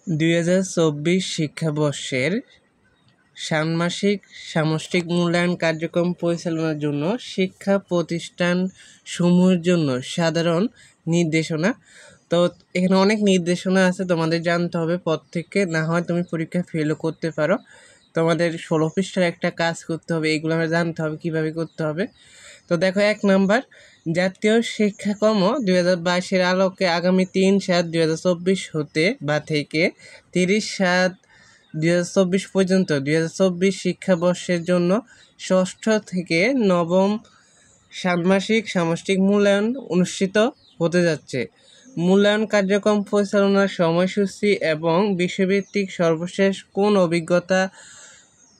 2024 শিক্ষাবর্ষের ষান্মাসিক সামষ্টিক মূল্যায়ন কার্যক্রম পরিচালনার জন্য শিক্ষা প্রতিষ্ঠানসমূহের জন্য সাধারণ নির্দেশনা। তো এখানে অনেক নির্দেশনা আছে, তোমাদের জানতে হবে প্রত্যেককে, না হয় তুমি পরীক্ষা ফেলও করতে পারো। তোমাদের 16 পৃষ্ঠার একটা কাজ করতে হবে, এগুলো আমরা জানতে হবে কীভাবে করতে হবে। তো দেখো, 1 নাম্বার, জাতীয় শিক্ষাক্রম 2022-এর আলোকে আগামী 3/7/2024 হতে বা থেকে 30/7/2024 পর্যন্ত 2024 শিক্ষাবর্ষের জন্য ষষ্ঠ থেকে নবম ষান্মাসিক সামষ্টিক মূল্যায়ন অনুষ্ঠিত হতে যাচ্ছে। মূল্যায়ন কার্যক্রম পরিচালনার সময়সূচি এবং বিষয়ভিত্তিক সর্বশেষ কোন অভিজ্ঞতা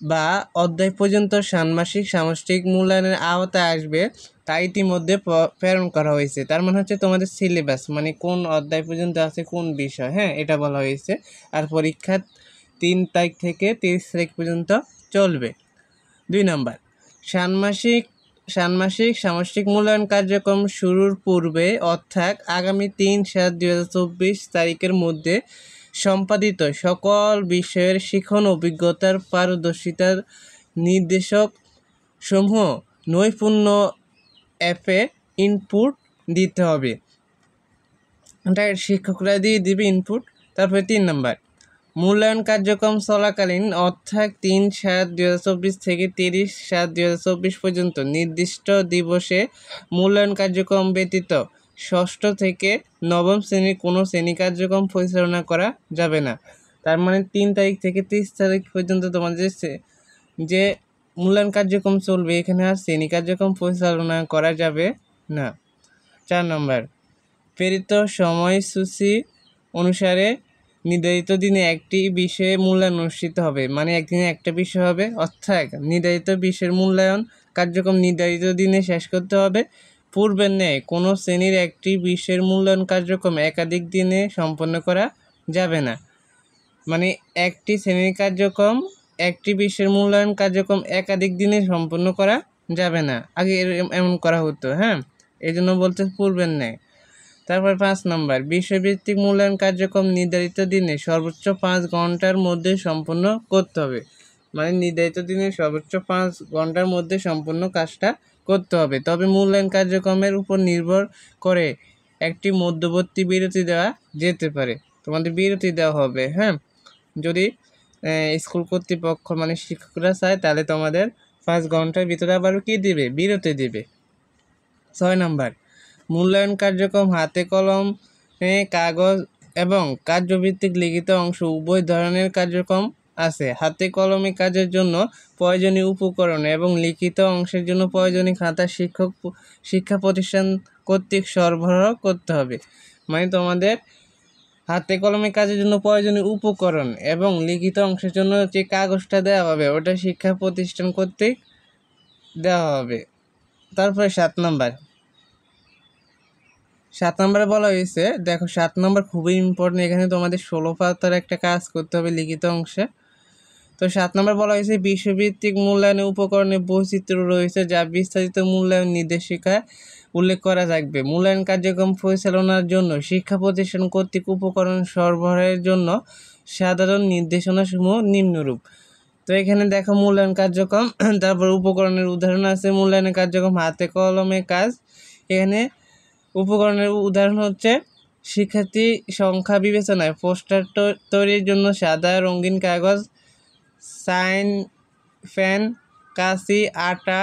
বা অধ্যায় পর্যন্ত ষান্মাসিক সামষ্টিক মূল্যায়নের আওতায় আসবে তা ইতিমধ্যে প্রেরণ করা হয়েছে। তার মানে হচ্ছে তোমাদের সিলেবাস, মানে কোন অধ্যায় পর্যন্ত আছে কোন বিষয়, হ্যাঁ, এটা বলা হয়েছে। আর পরীক্ষা 3 তারিখ থেকে 30 তারিখ পর্যন্ত চলবে। 2 নাম্বার, ষান্মাসিক সামষ্টিক মূল্যায়ন কার্যক্রম শুরুর পূর্বে অর্থাৎ আগামী 3/7/2024 তারিখের মধ্যে সম্পাদিত সকল বিষয়ের শিখন অভিজ্ঞতার পারদর্শিতার নির্দেশক সমূহ নৈপুণ্য অ্যাপে ইনপুট দিতে হবে। এটা শিক্ষকরা দিয়ে দিবে ইনপুট। তারপরে 3 নাম্বার, মূল্যায়ন কার্যক্রম চলাকালীন অর্থাৎ 3/7/2024 থেকে 30/7/2024 পর্যন্ত নির্দিষ্ট দিবসে মূল্যায়ন কার্যক্রম ব্যতীত ষষ্ঠ থেকে নবম শ্রেণীর কোনো শ্রেণী কার্যক্রম পরিচালনা করা যাবে না। তার মানে 3 তারিখ থেকে 30 তারিখ পর্যন্ত তোমাদের যে মূল্যায়ন কার্যক্রম চলবে, এখানে আর শ্রেণী কার্যক্রম পরিচালনা করা যাবে না। 4 নম্বর, প্রেরিত সময়সূচি অনুসারে নির্ধারিত দিনে একটি বিষয়ে মূল্যায়ন অনুষ্ঠিত হবে। মানে একদিনে একটা বিষয় হবে, অর্থাৎ নির্ধারিত বিষয়ের মূল্যায়ন কার্যক্রম নির্ধারিত দিনে শেষ করতে হবে। পূর্বের ন্যায় কোনো শ্রেণীর একটি বিষয়ের মূল্যায়ন কার্যক্রম একাধিক দিনে সম্পন্ন করা যাবে না। মানে একটি শ্রেণীর কার্যক্রম, একটি বিষয়ের মূল্যায়ন কার্যক্রম একাধিক দিনে সম্পন্ন করা যাবে না। আগে এমন করা হতো, হ্যাঁ, এই জন্য বলতে পূর্বের ন্যায়। তারপর 5 নম্বর, বিষয়ভিত্তিক মূল্যায়ন কার্যক্রম নির্ধারিত দিনে সর্বোচ্চ 5 ঘন্টার মধ্যে সম্পন্ন করতে হবে। মানে নির্ধারিত দিনে সর্বোচ্চ 5 ঘন্টার মধ্যে সম্পূর্ণ কাজটা করতে হবে। তবে মূল্যায়ন কার্যক্রমের উপর নির্ভর করে একটি মধ্যবর্তী বিরতি দেওয়া যেতে পারে। তোমাদের বিরতি দেওয়া হবে, হ্যাঁ, যদি স্কুল কর্তৃপক্ষ মানে শিক্ষকরা চায় তাহলে তোমাদের 5 ঘন্টার ভিতরে আবার কি দিবে, বিরতি দিবে। 6 নম্বর, মূল্যায়ন কার্যক্রম হাতে কলমে, কাগজ এবং কার্যভিত্তিক লিখিত অংশ উভয় ধরনের কার্যক্রম আছে। হাতে কলমে কাজের জন্য প্রয়োজনীয় উপকরণ এবং লিখিত অংশের জন্য প্রয়োজনীয় খাতা শিক্ষা প্রতিষ্ঠান কর্তৃক সরবরাহ করতে হবে। মানে তোমাদের হাতে কলমে কাজের জন্য প্রয়োজনীয় উপকরণ এবং লিখিত অংশের জন্য যে কাগজটা দেওয়া হবে ওটা শিক্ষা প্রতিষ্ঠান কর্তৃক দেওয়া হবে। তারপরে 7 নম্বরে বলা হয়েছে, দেখো 7 নম্বর খুবই ইম্পর্টেন্ট। এখানে তোমাদের 16 পাতার একটা কাজ করতে হবে লিখিত অংশে। তো 7 নম্বর বলা হয়েছে, বিষয়ভিত্তিক মূল্যায়নের উপকরণে বৈচিত্র্য রয়েছে যা বিস্তারিত মূল্যায়ন নির্দেশিকায় উল্লেখ করা থাকবে। মূল্যায়ন কার্যক্রম পরিচালনার জন্য শিক্ষা প্রতিষ্ঠান কর্তৃক উপকরণ সরবরাহের জন্য সাধারণ নির্দেশনাসমূহ নিম্নরূপ। তো এখানে দেখো মূল্যায়ন কার্যক্রম, তারপর উপকরণের উদাহরণ আছে। মূল্যায়নের কার্যক্রম হাতে কলমে কাজ, এখানে উপকরণের উদাহরণ হচ্ছে শিক্ষার্থী সংখ্যা বিবেচনায় পোস্টার তৈরির জন্য সাদা রঙিন কাগজ, সাইন, পেন, কাঁচি, আটা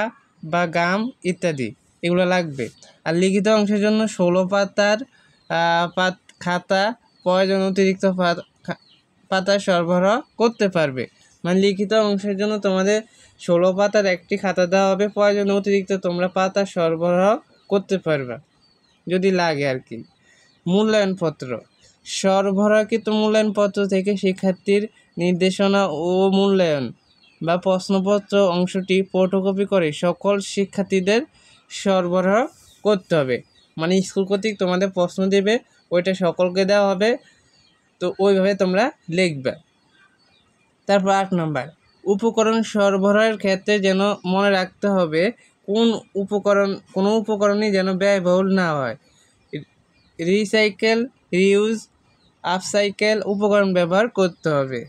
বা গাম ইত্যাদি এগুলো লাগবে। আর লিখিত অংশের জন্য 16 পাতার খাতা, প্রয়োজন অতিরিক্ত পাতা সরবরাহ করতে পারবে। মানে লিখিত অংশের জন্য তোমাদের 16 পাতার একটি খাতা দেওয়া হবে, প্রয়োজন অতিরিক্ত তোমরা পাতা সরবরাহ করতে পারবে যদি লাগে আর কি। মূল্যায়নপত্র, সরবরাহকৃত মূল্যায়নপত্র থেকে শিক্ষার্থীর নির্দেশনা ও মূল্যায়ন বা প্রশ্নপত্র অংশটি ফটোকপি করে সকল শিক্ষার্থীদের সরবরাহ করতে হবে। মানে স্কুল কর্তৃক তোমাদের প্রশ্ন দেবে, ওইটা সকলকে দেওয়া হবে, তো ওইভাবে তোমরা লিখবে। তারপর 8 নম্বর, উপকরণ সরবরাহের ক্ষেত্রে যেন মনে রাখতে হবে কোনো উপকরণই যেন ব্যয়বহুল না হয়। রিসাইকেল, রিউজ আপসাইকেল উপকরণ ব্যবহার করতে হবে।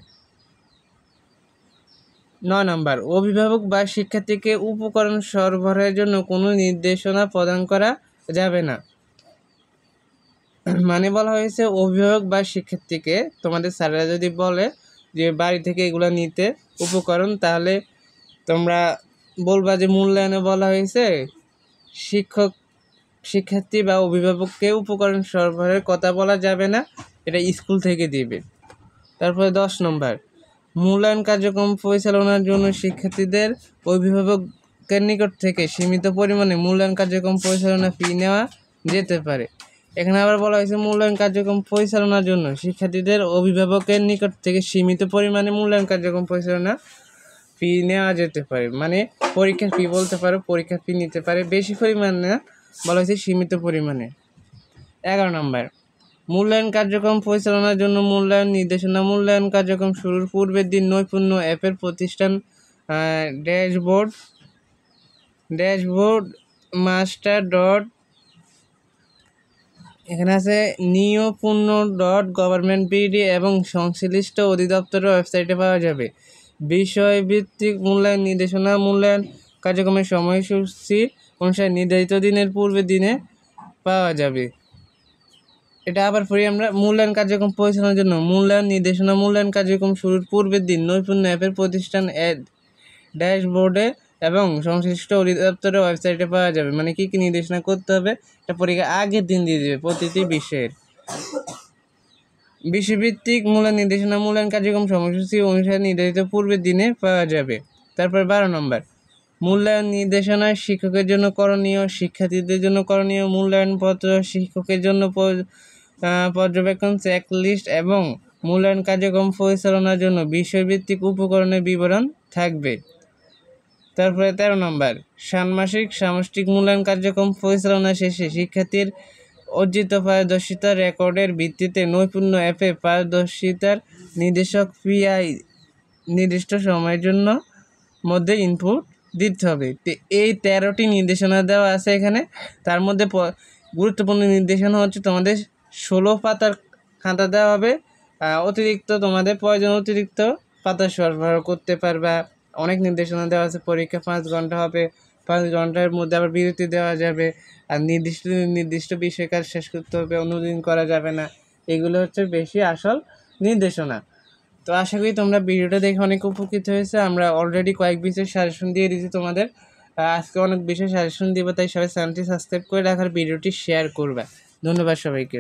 9 নম্বর, অভিভাবক বা শিক্ষার্থীকে উপকরণ সরবরাহের জন্য কোনো নির্দেশনা প্রদান করা যাবে না। মানে বলা হয়েছে অভিভাবক বা শিক্ষার্থীকে তোমাদের স্যারেরা যদি বলে যে বাড়ি থেকে এগুলো নিতে উপকরণ, তাহলে তোমরা বলবা যে মূল্যায়নে বলা হয়েছে শিক্ষার্থী বা অভিভাবককে উপকরণ সরবরাহের কথা বলা যাবে না, এটা স্কুল থেকে দিবে। তারপরে 10 নম্বর, মূল্যায়ন কার্যক্রম পরিচালনার জন্য শিক্ষার্থীদের অভিভাবকের নিকট থেকে সীমিত পরিমাণে মূল্যায়ন কার্যক্রম পরিচালনা ফি নেওয়া যেতে পারে। এখানে আবার বলা হয়েছে মূল্যায়ন কার্যক্রম পরিচালনার জন্য শিক্ষার্থীদের অভিভাবকের নিকট থেকে সীমিত পরিমাণে মূল্যায়ন কার্যক্রম পরিচালনা ফি নেওয়া যেতে পারে। মানে পরীক্ষার ফি বলতে পারো, পরীক্ষার ফি নিতে পারে, বেশি পরিমাণে না, বলা হয়েছে সীমিত পরিমাণে। 11 নম্বর, মূল্যায়ন কার্যক্রম পরিচালনার জন্য মূল্যায়ন নির্দেশনা মূল্যায়ন কার্যক্রম শুরুর পূর্বের দিন নৈপুণ্য অ্যাপের প্রতিষ্ঠান ড্যাশবোর্ড মাস্টার ডট এখানে আছে niyopurno.government.bd এবং সংশ্লিষ্ট অধিদপ্তরের ওয়েবসাইটে পাওয়া যাবে। বিষয়ভিত্তিক মূল্যায়ন নির্দেশনা মূল্যায়ন কার্যক্রমের সময়সূচি অনুসারে নির্ধারিত দিনের পূর্বের দিনে পাওয়া যাবে। এটা আবার পড়ি আমরা, মূল্যায়ন কার্যক্রম পরিচালনার জন্য মূল্যায়ন নির্দেশনা মূল্যায়ন কার্যক্রম শুরুর পূর্বের দিন নৈপুণ্য অ্যাপের প্রতিষ্ঠান ড্যাশবোর্ডে এবং সংশ্লিষ্ট অধিদপ্তরের ওয়েবসাইটে পাওয়া যাবে। মানে কী কী নির্দেশনা করতে হবে, এটা পরীক্ষা আগের দিন দিয়ে দেবে প্রতিটি বিষয়ের। বিষয়ভিত্তিক মূল্যায়ন নির্দেশনা মূল্যায়ন কার্যক্রম সময়সূচি অনুসারে নির্ধারিত পূর্বের দিনে পাওয়া যাবে। তারপর 12 নম্বর, মূল্যায়ন নির্দেশনায় শিক্ষকের জন্য করণীয় শিক্ষার্থীদের জন্য করণীয় মূল্যায়নপত্র শিক্ষকের জন্য পর্যবেক্ষণ চেকলিস্ট এবং মূল্যায়ন কার্যক্রম পরিচালনার জন্য বিষয়ভিত্তিক উপকরণের বিবরণ থাকবে। তারপরে 13 নম্বর, ষান্মাসিক সামষ্টিক মূল্যায়ন কার্যক্রম পরিচালনা শেষে শিক্ষার্থীর অর্জিত পারদর্শিতা রেকর্ডের ভিত্তিতে নৈপুণ্য অ্যাপে পারদর্শিতার নির্দেশক পিআই নির্দিষ্ট সময়ের জন্য মধ্যে ইনপুট দিতে হবে। তো এই 13টি নির্দেশনা দেওয়া আছে এখানে। তার মধ্যে গুরুত্বপূর্ণ নির্দেশনা হচ্ছে তোমাদের 16 পাতার খাতা দেওয়া হবে। অতিরিক্ত তোমাদের প্রয়োজন অতিরিক্ত পাতা সরবরাহ করতে পারবা। অনেক নির্দেশনা দেওয়া আছে। পরীক্ষা 5 ঘন্টা হবে, 5 ঘন্টার মধ্যে আবার বিরতি দেওয়া যাবে, আর নির্দিষ্ট বিষয় কাজ শেষ করতে হবে, অনুদিন করা যাবে না। এগুলো হচ্ছে বেশি আসল নির্দেশনা। তো আশা করি তোমরা ভিডিওটা দেখে অনেক উপকৃত হয়েছে। আমরা অলরেডি কয়েক বিষয় সাজেশন দিয়ে দিয়েছি তোমাদের, আজকে অনেক বিষয় সাজেশন দিব, তাই সবাই চ্যানেলটি সাবস্ক্রাইব করে রাখার ভিডিওটি শেয়ার করবে। ধন্যবাদ সবাইকে।